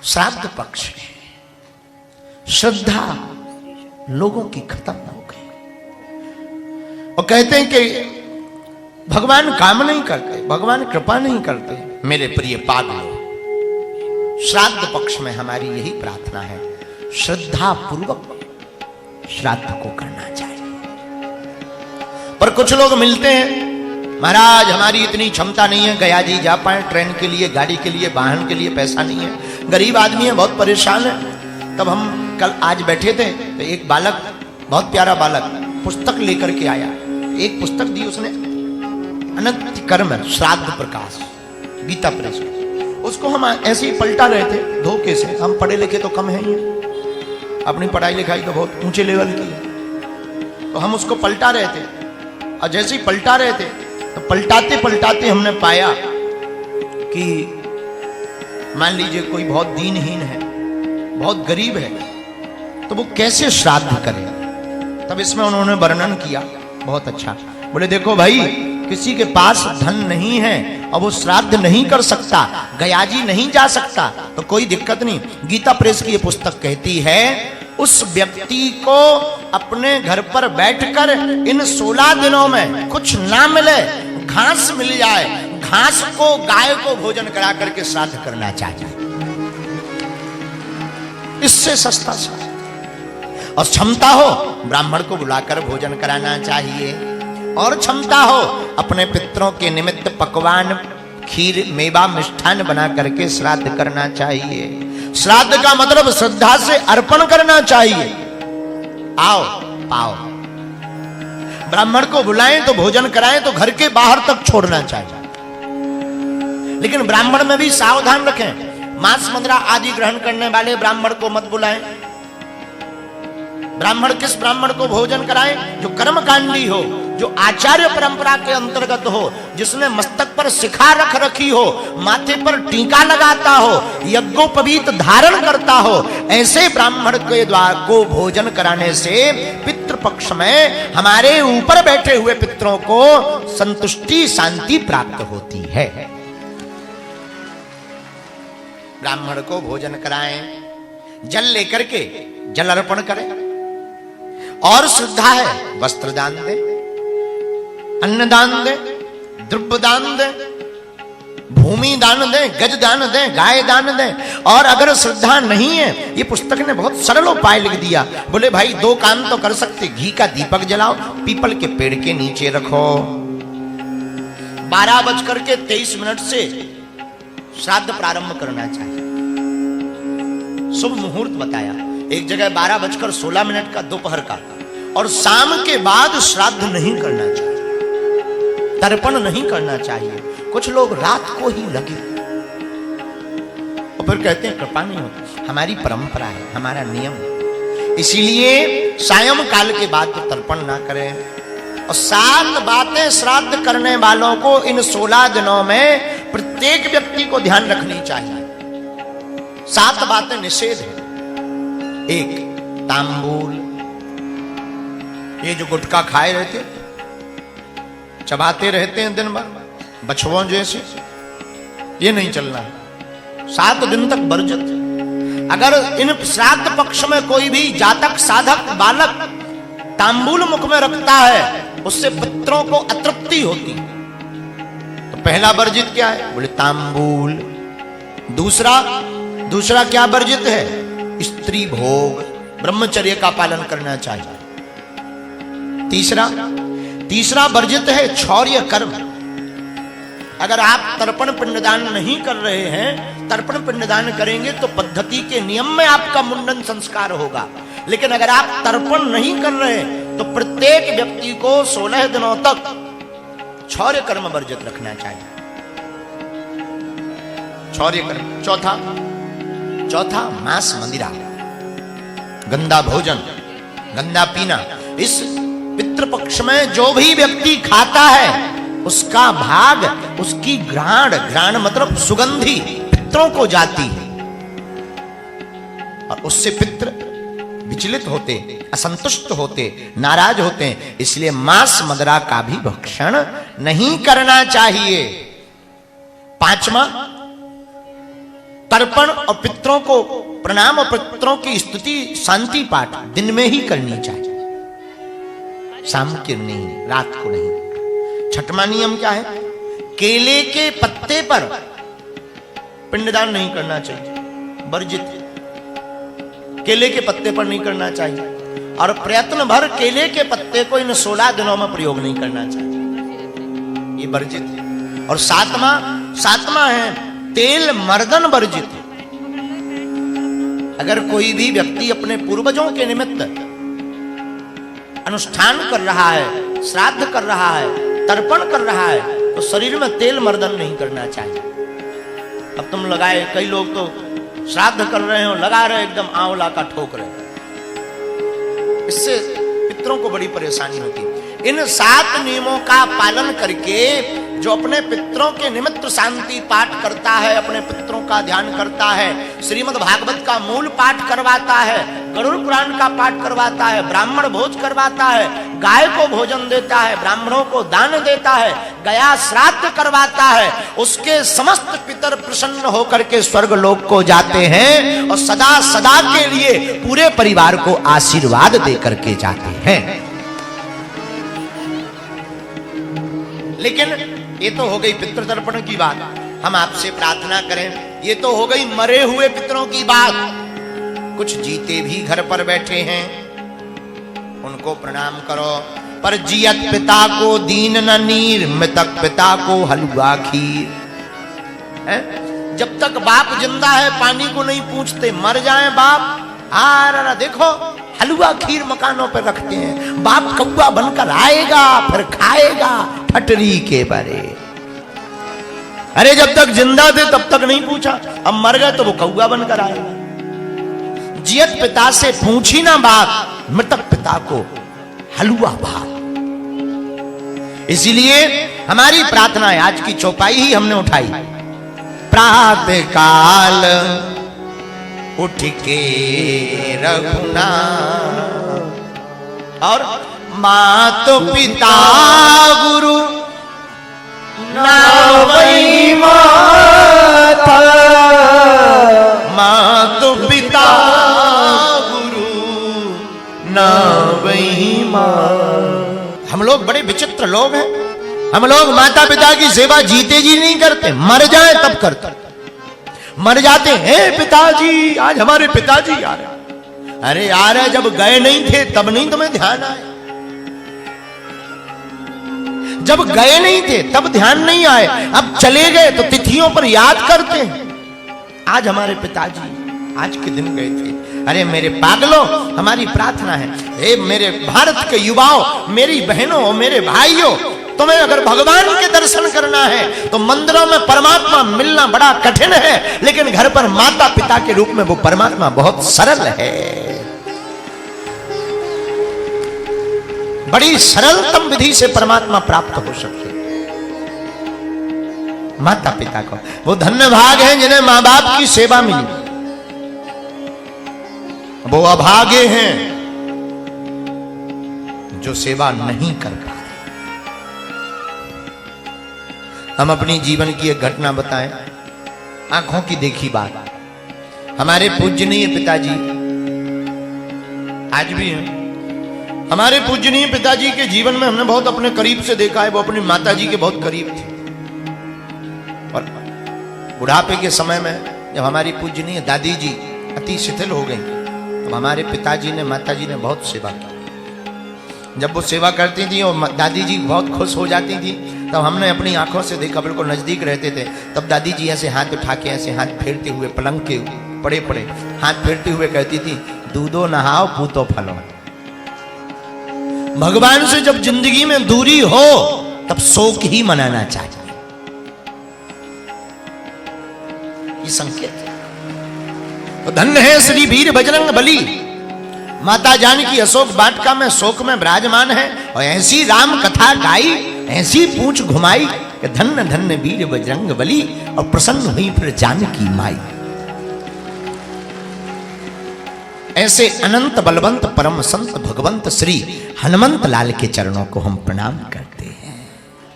श्राद्ध पक्ष में श्रद्धा लोगों की खत्म हो गई और कहते हैं कि भगवान काम नहीं करते, भगवान कृपा नहीं करते। मेरे प्रिय पागलों, श्राद्ध पक्ष में हमारी यही प्रार्थना है, श्रद्धा पूर्वक श्राद्ध को करना चाहिए। पर कुछ लोग मिलते हैं, महाराज हमारी इतनी क्षमता नहीं है, गया जी जा पाए, ट्रेन के लिए, गाड़ी के लिए, वाहन के लिए पैसा नहीं है, गरीब आदमी है, बहुत परेशान है। तब हम कल आज बैठे थे तो एक बालक, बहुत प्यारा बालक, पुस्तक लेकर के आया। एक पुस्तक दी उसने, अनंत कर्म श्राद्ध प्रकाश, गीता प्रेस। उसको हम ऐसे ही पलटा रहे थे धोखे से। हम पढ़े लिखे तो कम है ही, अपनी पढ़ाई लिखाई तो बहुत ऊंचे लेवल की है। तो हम उसको पलटा रहे थे और जैसे ही पलटा रहे थे तो पलटाते पलटाते हमने पाया कि मान लीजिए कोई बहुत दीनहीन है, बहुत गरीब है, तो वो कैसे श्राद्ध करे। तब इसमें उन्होंने वर्णन किया बहुत अच्छा। बोले देखो भाई, किसी के पास धन नहीं है और वो श्राद्ध नहीं कर सकता, गयाजी नहीं जा सकता, तो कोई दिक्कत नहीं। गीता प्रेस की ये पुस्तक कहती है उस व्यक्ति को अपने घर पर बैठकर इन 16 दिनों में कुछ ना मिले, घास मिल जाए, घास को गाय को भोजन करा करके श्राद्ध करना चाहिए। इससे सस्ता श्राद्ध। और क्षमता हो ब्राह्मण को बुलाकर भोजन कराना चाहिए, और क्षमता हो अपने पितरों के निमित्त पकवान, खीर, मेवा, मिष्ठान बना करके श्राद्ध करना चाहिए। श्राद्ध का मतलब श्रद्धा से अर्पण करना चाहिए। आओ पाओ, ब्राह्मण को बुलाएं तो भोजन कराएं तो घर के बाहर तक छोड़ना चाहिए। लेकिन ब्राह्मण में भी सावधान रखें, मांस मदिरा आदि ग्रहण करने वाले ब्राह्मण को मत बुलाएं। ब्राह्मण किस ब्राह्मण को भोजन कराएं? जो कर्मकांडी हो, जो आचार्य परंपरा के अंतर्गत हो, जिसने मस्तक पर शिखा रख रखी हो, माथे पर टीका लगाता हो, यज्ञोपवीत धारण करता हो, ऐसे ब्राह्मण के द्वारा को भोजन कराने से पितृपक्ष में हमारे ऊपर बैठे हुए पितरों को संतुष्टि, शांति प्राप्त होती है। ब्राह्मण को भोजन कराएं, जल लेकर के जल अर्पण करें, और श्रद्धा है वस्त्र दान दे, अन्न दान दे, द्रव्य दान दे, भूमि दान दे, गज दान दे, गाय दान दे। और अगर श्रद्धा नहीं है, ये पुस्तक ने बहुत सरल उपाय लिख दिया। बोले भाई 2 काम तो कर सकते, घी का दीपक जलाओ, पीपल के पेड़ के नीचे रखो, 12:23 से श्राद्ध प्रारंभ करना चाहिए। शुभ मुहूर्त बताया, एक जगह 12:16 का दोपहर का, और शाम के बाद श्राद्ध नहीं करना चाहिए, तर्पण नहीं करना चाहिए। कुछ लोग रात को ही लगे और फिर कहते हैं कृपा नहीं होती। हमारी परंपरा है, हमारा नियम है, इसीलिए सायं काल के बाद तो तर्पण ना करें। और 7 बातें श्राद्ध करने वालों को इन 16 दिनों में प्रत्येक व्यक्ति को ध्यान रखनी चाहिए। 7 बातें निषेध है। 1, तांबूल, ये जो गुटखा खाए रहते, चबाते रहते हैं दिन भर बछुओं जैसे, ये नहीं चलना है, 7 दिन तक वर्जित। अगर इन श्राद्ध पक्ष में कोई भी जातक, साधक, बालक तांबूल मुख में रखता है, उससे पितरों को अतृप्ति होती। तो पहला वर्जित क्या है? बोले तांबूल। दूसरा क्या वर्जित है? स्त्री भोग, ब्रह्मचर्य का पालन करना चाहिए। तीसरा वर्जित है क्षौर्य कर्म। अगर आप तर्पण पिंडदान नहीं कर रहे हैं, तर्पण पिंडदान करेंगे तो पद्धति के नियम में आपका मुंडन संस्कार होगा। लेकिन अगर आप तर्पण नहीं कर रहे तो प्रत्येक व्यक्ति को 16 दिनों तक क्षौर्य कर्म वर्जित रखना चाहिए। क्षौर्य कर्म। चौथा मांस मदिरा, गंदा भोजन, गंदा पीना। इस पितृपक्ष में जो भी व्यक्ति खाता है उसका भाग, उसकी घ्राण मतलब सुगंधी पितरों को जाती है, और उससे पितृ विचलित होते, असंतुष्ट होते, नाराज होते हैं। इसलिए मांस मदिरा का भी भक्षण नहीं करना चाहिए। 5वां तर्पण और पितरों को प्रणाम और पितरों की स्तुति शांति पाठ दिन में ही करनी चाहिए, शाम के नहीं, रात को नहीं। छठवां नियम क्या है? केले के पत्ते पर पिंडदान नहीं करना चाहिए, वर्जित। केले के पत्ते पर नहीं करना चाहिए और प्रयत्न भर केले के पत्ते को इन 16 दिनों में प्रयोग नहीं करना चाहिए, ये वर्जित है। और सातवां है तेल मर्दन वर्जित। अगर कोई भी व्यक्ति अपने पूर्वजों के निमित्त अनुष्ठान कर रहा है, श्राद्ध कर रहा है, तर्पण कर रहा है, तो शरीर में तेल मर्दन नहीं करना चाहिए। अब तुम लगाए, कई लोग तो श्राद्ध कर रहे हो, लगा रहे एकदम आंवला का ठोक रहे, इससे पितरों को बड़ी परेशानी होती है। इन 7 नियमों का पालन करके जो अपने पितरों के निमित्त शांति पाठ करता है, अपने पितरों का ध्यान करता है, श्रीमद् भागवत का मूल पाठ करवाता है, गरुड़ पुराण का पाठ करवाता है, ब्राह्मण भोज करवाता है, गाय को भोजन देता है, ब्राह्मणों को दान देता है, गया श्राद्ध करवाता है, उसके समस्त पितर प्रसन्न होकर के स्वर्ग लोक को जाते हैं और सदा सदा के लिए पूरे परिवार को आशीर्वाद दे करके जाते हैं। लेकिन ये तो हो गई पितृ तर्पण की बात, हम आपसे प्रार्थना करें, ये तो हो गई मरे हुए पितरों की बात। कुछ जीते भी घर पर बैठे हैं, उनको प्रणाम करो। पर जियत पिता को दीन न नीर, मृतक पिता को हलवा खीर। जब तक बाप जिंदा है पानी को नहीं पूछते, मर जाए बाप, आ देखो हलवा खीर मकानों पर रखते हैं, बाप कौवा बनकर आएगा फिर खाएगा फटरी के बरे। अरे जब तक जिंदा थे तब तक नहीं पूछा, अब मर गए तो वो कौवा बनकर आएगा। जियत पिता से पूछी ना बात, मृतक पिता को हलवा भात। इसीलिए हमारी प्रार्थना है, आज की चौपाई ही हमने उठाई, प्रातः काल उठ के रघुना और मात पिता गुरु नावई माता, मात पिता गुरु नावई माता। हम लोग बड़े विचित्र लोग हैं, हम लोग माता पिता की सेवा जीते जी नहीं करते, मर जाए तब करते। मर जाते हैं पिताजी, आज हमारे पिताजी आ रहे। अरे यार जब गए नहीं थे तब नहीं तुम्हें ध्यान आए, जब गए नहीं थे तब ध्यान नहीं आए, अब चले गए तो तिथियों पर याद करते हैं। आज हमारे पिताजी आज के दिन गए थे। अरे मेरे पागलों, हमारी प्रार्थना है, हे मेरे भारत के युवाओं, मेरी बहनों, मेरे भाइयों, तुम्हें अगर भगवान के दर्शन करना है तो मंदिरों में परमात्मा मिलना बड़ा कठिन है, लेकिन घर पर माता पिता के रूप में वो परमात्मा बहुत सरल है। बड़ी सरलतम विधि से परमात्मा प्राप्त हो सकते। माता पिता को वो धन्य भाग है जिन्हें मां बाप की सेवा मिली, वो अभागे हैं जो सेवा नहीं कर पा। हम अपनी जीवन की एक घटना बताएं, आंखों की देखी बात। हमारे पूजनीय पिताजी आज भी हैं। हमारे पूजनीय पिताजी के जीवन में हमने बहुत अपने करीब से देखा है, वो अपनी माताजी के बहुत करीब थे। और बुढ़ापे के समय में जब हमारी पूजनीय दादी जी अति शिथिल हो गई, तो हमारे पिताजी ने, माताजी ने बहुत सेवा की। जब वो सेवा करती थी और दादी जी बहुत खुश हो जाती थी, तब हमने अपनी आंखों से देखा, बिल्कुल नजदीक रहते थे। तब दादी जी ऐसे हाथ उठा के, ऐसे हाथ फेरते हुए, पलंग के पड़े पड़े हाथ फेरते हुए कहती थी, दूधो नहाओ पूतो फलो। भगवान से जब जिंदगी में दूरी हो तब शोक ही मनाना चाहिए, ये संकेत है। तो धन्य है श्री वीर बजरंग बली, माता जानकी अशोक वाटिका में शोक में विराजमान है और ऐसी राम कथा गाई, ऐसी पूंछ घुमाई कि धन्य धन्य वीर बजरंग बली, और प्रसन्न हुई फिर जानकी माई। ऐसे अनंत बलवंत परम संत भगवंत श्री हनुमंत लाल के चरणों को हम प्रणाम करते हैं।